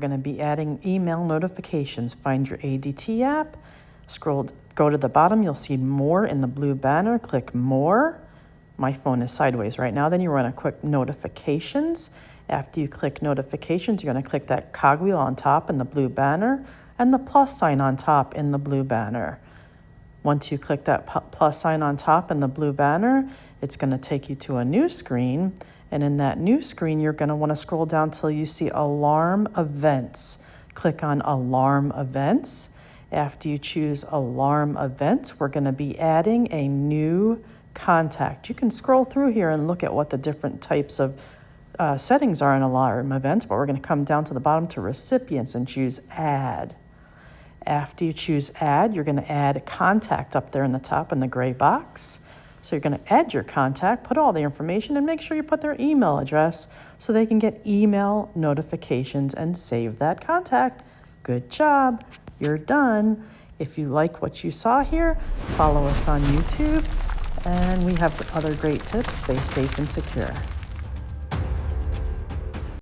We're going to be adding email notifications. Find your ADT app, go to the bottom, you'll see more in the blue banner, click more. My phone is sideways right now. Then you want to click notifications. After you click notifications, you're going to click that cogwheel on top in the blue banner and the plus sign on top in the blue banner. Once you click that plus sign on top in the blue banner, it's going to take you to a new screen. And in that new screen, you're going to want to scroll down till you see alarm events. Click on alarm events. After you choose alarm events, we're going to be adding a new contact. You can scroll through here and look at what the different types of settings are in alarm events, but we're going to come down to the bottom to recipients and choose add. After you choose add, you're going to add a contact up there in the top in the gray box. So you're going to add your contact, put all the information, and make sure you put their email address so they can get email notifications and save that contact. Good job. You're done. If you like what you saw here, follow us on YouTube, and we have other great tips. Stay safe and secure.